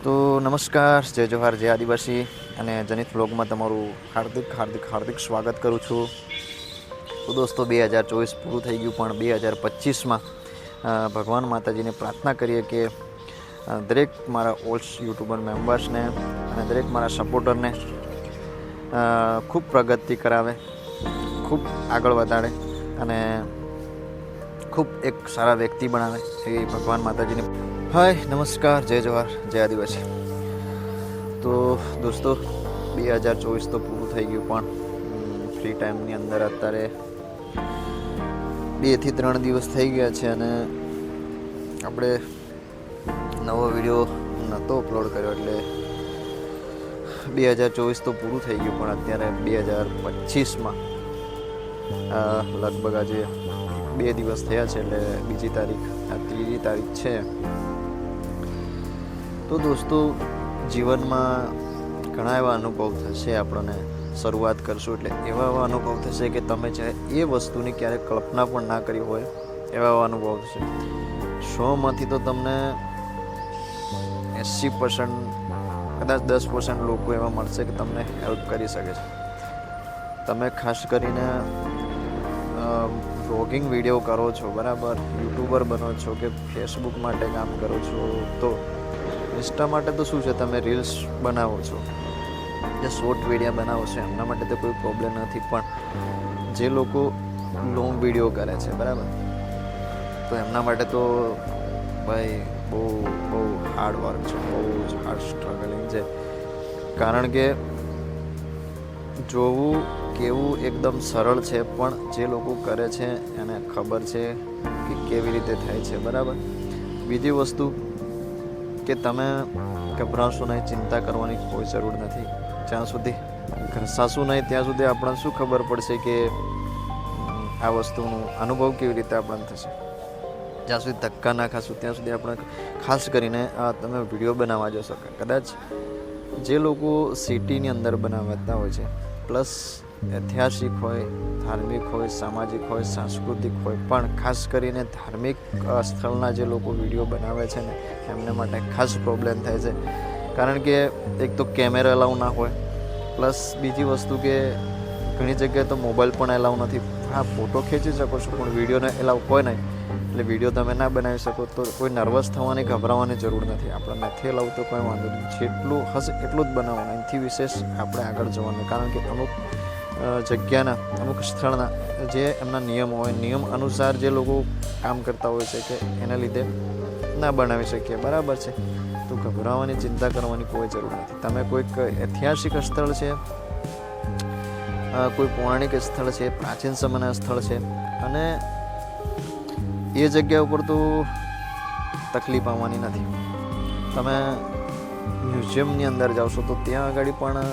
તો નમસ્કાર, જય જોહાર, જય આદિવાસી અને જનિત વ્લોગમાં તમારું હાર્દિક સ્વાગત કરું છું. તો દોસ્તો 2024 પૂરું થઈ ગયું, પણ 2025માં ભગવાન માતાજીને પ્રાર્થના કરીએ કે દરેક મારા ઓલ્ડ યુટ્યુબર મેમ્બર્સને અને દરેક મારા સપોર્ટરને ખૂબ પ્રગતિ કરાવે, ખૂબ આગળ વધારે અને ખૂબ એક સારા વ્યક્તિ બનાવે એ ભગવાન માતાજીને. હાય, નમસ્કાર, જય જોહાર, જય આદિવાસી. તો દોસ્તો 2024 તો પૂરું થઈ ગયું, પણ ફ્રી ટાઈમની અંદર અત્યારે 2 થી 3 દિવસ થઈ ગયા છે અને આપણે નવો વિડીયો નહોતો અપલોડ કર્યો, એટલે 2024 તો પૂરું થઈ ગયું. પણ અત્યારે 2025માં લગભગ આજે 2 દિવસ થયા છે, એટલે બીજી તારીખ, આ 3જી તારીખ છે. તો દોસ્તો, જીવનમાં ઘણા એવા અનુભવ થશે આપણને. શરૂઆત કરશું એટલે એવા અનુભવ થશે કે તમે ચાહે એ વસ્તુની ક્યારેક કલ્પના પણ ના કરી હોય એવા અનુભવ થશે. 100માંથી તો તમને 80%, કદાચ 10% લોકો એવા મળશે કે તમને હેલ્પ કરી શકે છે. તમે ખાસ કરીને વ્લોગિંગ વિડીયો કરો છો, બરાબર, યુટ્યુબર બનો છો કે ફેસબુક માટે કામ કરો છો, તો ઇન્સ્ટા માટે તો શું છે, તમે રીલ્સ બનાવો છો, જે શોર્ટ વિડીયો બનાવો છો, એમના માટે તો કોઈ પ્રોબ્લેમ નથી. પણ જે લોકો લોંગ વિડીયો કરે છે, બરાબર, તો એમના માટે તો ભાઈ બહુ હાર્ડ વર્ક છે, બહુ જ હાર્ડ સ્ટ્રગલિંગ છે. કારણ કે જોવું કેવું એકદમ સરળ છે, પણ જે લોકો કરે છે એને ખબર છે કે કેવી રીતે થાય છે, બરાબર. બીજી વસ્તુ કે તમે ગભરાશો નહીં, ચિંતા કરવાની કોઈ જરૂર નથી. જ્યાં સુધી ઘસાશું નહીં ત્યાં સુધી આપણને શું ખબર પડશે કે આ વસ્તુનો અનુભવ કેવી રીતે આપણને થશે. જ્યાં સુધી ધક્કા ના ખાશું ત્યાં સુધી આપણે, ખાસ કરીને તમે વિડીયો બનાવવા જશો, કદાચ જે લોકો સિટીની અંદર બનાવતા હોય છે, પ્લસ ઐતિહાસિક હોય, ધાર્મિક હોય, સામાજિક હોય, સાંસ્કૃતિક હોય, પણ ખાસ કરીને ધાર્મિક સ્થળના જે લોકો વિડીયો બનાવે છે ને, એમને માટે ખાસ પ્રોબ્લેમ થાય છે. કારણ કે એક તો કેમેરા એલાઉ ના હોય, પ્લસ બીજી વસ્તુ કે ઘણી જગ્યાએ તો મોબાઈલ પણ એલાઉ નથી. હા, ફોટો ખેંચી શકો છો, પણ વિડીયોને એલાઉ હોય નહીં, એટલે વિડીયો તમે ના બનાવી શકો. તો કોઈ નર્વસ થવાની, ગભરાવાની જરૂર નથી. આપણે નથી એલાઉ તો કોઈ વાંધો નહીં, જેટલું હશે એટલું જ બનાવવાનું, એનાથી વિશેષ આપણે આગળ જવાનું. કારણ કે અમુક જગ્યાના, અમુક સ્થળના જે એમના નિયમ હોય, નિયમ અનુસાર જે લોકો કામ કરતા હોય છે, કે એના લીધે ના બનાવી શકીએ, બરાબર છે. તો ગભરાવાની, ચિંતા કરવાની કોઈ જરૂર નથી. તમે કોઈક ઐતિહાસિક સ્થળ છે, કોઈ પૌરાણિક સ્થળ છે, પ્રાચીન સમયના સ્થળ છે, અને એ જગ્યા ઉપર તો તકલીફ આવવાની નથી. તમે મ્યુઝિયમની અંદર જાવશો તો ત્યાં આગળ પણ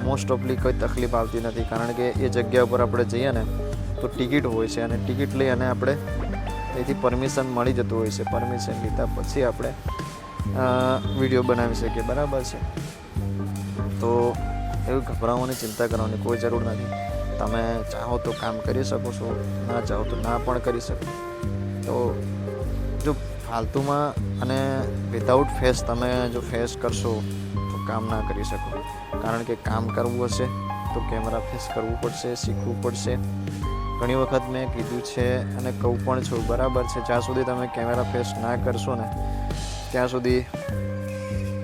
મોસ્ટ ઓફલી કોઈ તકલીફ આવતી નથી. કારણ કે એ જગ્યા ઉપર આપણે જઈએ ને તો ટિકિટ હોય છે, અને ટિકિટ લઈ અને આપણે એથી પરમિશન મળી જતું હોય છે. પરમિશન લીધા પછી આપણે વિડીયો બનાવી શકીએ, બરાબર છે. તો એવું ગભરાવાની, ચિંતા કરવાની કોઈ જરૂર નથી. તમે ચાહો તો કામ કરી શકો છો, ના ચાહો તો ના પણ કરી શકો. તો જો ફાલતુમાં અને વિધાઉટ ફેસ તમે જો ફેસ કરશો તો કામ ના કરી શકો. કારણ કે કામ કરવું હશે તો કેમેરા ફેસ કરવું પડશે, શીખવું પડશે. ઘણી વખત મેં કીધું છે અને કહું પણ છું, બરાબર છે, જ્યાં સુધી તમે કેમેરા ફેસ ના કરશો ને ત્યાં સુધી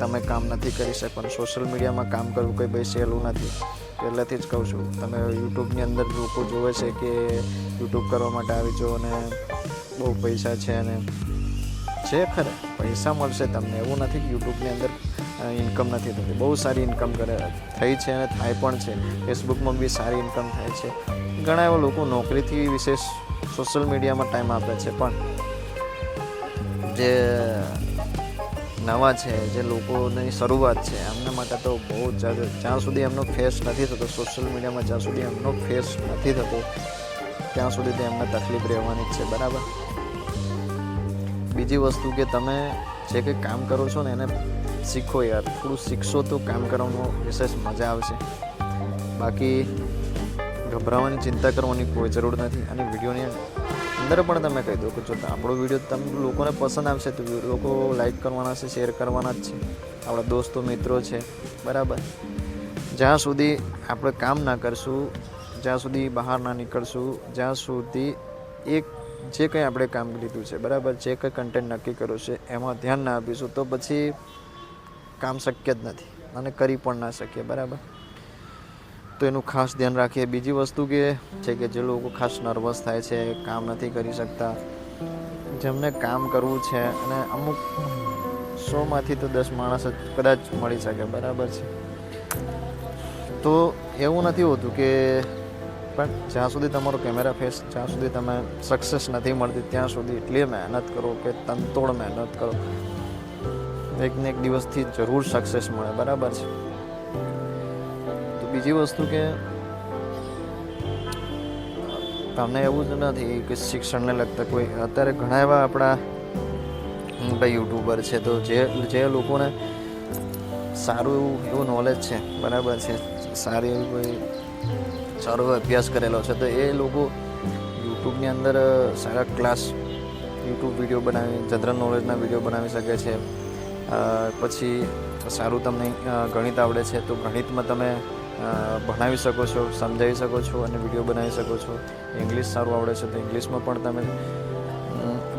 તમે કામ નથી કરી શકવાનું. સોશિયલ મીડિયામાં કામ કરવું કંઈ ભાઈ સહેલું નથી, પહેલાંથી જ કહું છું. તમે યુટ્યુબની અંદર લોકો જોવે છે કે યુટ્યુબ કરવા માટે આવી જાઓ અને બહુ પૈસા છે, અને છે ખરે પૈસા મળશે તમને, એવું નથી કે યુટ્યુબની અંદર ઇન્કમ નથી થતી. બહુ સારી ઇન્કમ થઈ છે અને થાય પણ છે. ફેસબુકમાં બી સારી ઇન્કમ થાય છે. ઘણા એવા લોકો નોકરીથી વિશેષ સોશિયલ મીડિયામાં ટાઈમ આપે છે. પણ જે નવા છે, જે લોકોની શરૂઆત છે, એમના માટે તો બહુ જ જ્યાં સુધી એમનો ફેસ નથી થતો સોશિયલ મીડિયામાં, જ્યાં સુધી એમનો ફેસ નથી થતો ત્યાં સુધી તો એમને તકલીફ રહેવાની જ છે, બરાબર. બીજી વસ્તુ કે તમે જે કંઈ કામ કરો છો ને એને શીખો યાર. થોડું શીખશો તો કામ કરવામાં વિશેષ મજા આવશે. બાકી ગભરાવાની, ચિંતા કરવાની કોઈ જરૂર નથી. અને વિડીયોની અંદર પણ તમે કહી દો કે જો આપણો વિડીયો તમે લોકોને પસંદ આવશે તો લોકો લાઈક કરવાના છે, શેર કરવાના જ છે, આપણા દોસ્તો મિત્રો છે, બરાબર. જ્યાં સુધી આપણે કામ ના કરશું, જ્યાં સુધી બહાર ના નીકળશું, જ્યાં સુધી એક જે કંઈ આપણે કામ લીધું છે, બરાબર, જે કંઈ કન્ટેન્ટ નક્કી કર્યું છે એમાં ધ્યાન ના આપીશું તો પછી કામ શક્ય જ નથી અને કરી પણ ના શકીએ, બરાબર. તો એનું ખાસ ધ્યાન રાખીએ. બીજી વસ્તુ કે છે કે જે લોકો ખાસ નર્વસ થાય છે, કામ નથી કરી શકતા, જેમને કામ કરવું છે અને અમુક 100માંથી તો 10 માણસ જ કદાચ મળી શકે, બરાબર છે. તો એવું નથી હોતું કે પણ જ્યાં સુધી તમારો કેમેરા ફેસ, જ્યાં સુધી તમે સક્સેસ નથી મળતી ત્યાં સુધી એટલી મહેનત કરો કે તનતોડ મહેનત કરો, એક ને એક દિવસથી જરૂર સક્સેસ મળે, બરાબર છે. તો બીજી વસ્તુ કે તમને એવું જ નથી કે શિક્ષણને લગતા કોઈ અત્યારે ઘણા એવા આપણા ભાઈ યુટ્યુબર છે તો જે લોકોને સારું એવું નોલેજ છે, બરાબર છે, સારી એવી કોઈ સારો અભ્યાસ કરેલો છે તો એ લોકો યુટ્યુબની અંદર સારા ક્લાસ યુટ્યુબ વિડીયો બનાવી, જનરલ નોલેજના વિડીયો બનાવી શકે છે. પછી સારું તમને ગણિત આવડે છે તો ગણિતમાં તમે ભણાવી શકો છો, સમજાવી શકો છો અને વિડીયો બનાવી શકો છો. ઇંગ્લિશ સારું આવડે છે તો ઇંગ્લિશમાં પણ તમે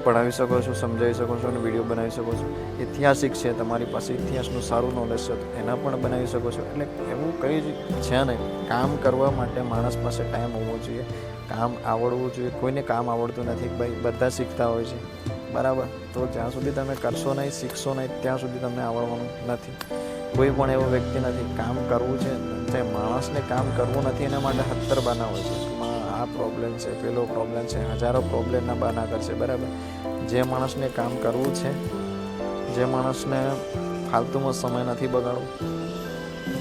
ભણાવી શકો છો, સમજાવી શકો છો અને વિડીયો બનાવી શકો છો. ઐતિહાસિક છે, તમારી પાસે ઇતિહાસનું સારું નોલેજ છે તો એના પણ બનાવી શકો છો. એટલે એવું કંઈ જ છે નહીં. કામ કરવા માટે માણસ પાસે ટાઈમ હોવો જોઈએ, કામ આવડવું જોઈએ. કોઈને કામ આવડતું નથી ભાઈ, બધા શીખતા હોય છે, બરાબર. તો જ્યાં સુધી તમે કરશો નહીં, શીખશો નહીં, ત્યાં સુધી તમને આવડવાનું નથી. કોઈ પણ એવો વ્યક્તિ નથી. કામ કરવું છે તે માણસને કામ કરવું નથી એના માટે 70 બહાના હોય છે. આ પ્રોબ્લેમ છે, પેલો પ્રોબ્લેમ છે, હજારો પ્રોબ્લેમના બહાના કરશે, બરાબર. જે માણસને કામ કરવું છે, જે માણસને ફાલતુમાં સમય નથી બગાડવો,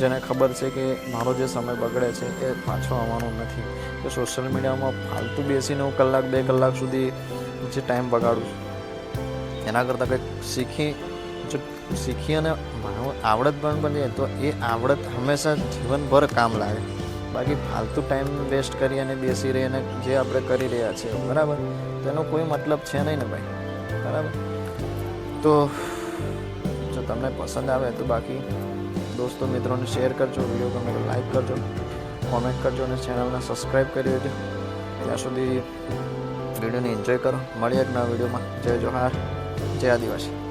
જેને ખબર છે કે મારો જે સમય બગડે છે એ પાછો આવવાનો નથી, કે સોશિયલ મીડિયામાં ફાલતુ બેસીને હું 1-2 કલાક સુધી જે ટાઈમ બગાડું છું એના કરતાં કંઈક શીખી અને આવડત પણ બને તો એ આવડત હંમેશા જીવનભર કામ લાગે. બાકી ફાલતુ ટાઈમ વેસ્ટ કરી અને બેસી રહીને જે આપણે કરી રહ્યા છીએ, બરાબર, તેનો કોઈ મતલબ છે નહીં ને ભાઈ, બરાબર. તો જો તમને પસંદ આવે તો બાકી દોસ્તો મિત્રોને શેર કરજો, વિડીયો ગમે તો લાઈક કરજો, કોમેન્ટ કરજો અને ચેનલને સબસ્ક્રાઈબ કરી દેજો. ત્યાં સુધી વિડીયોને એન્જોય કરો. મળીએ એક નવા વિડીયોમાં. જય જોહાર, જય આદિવાસી.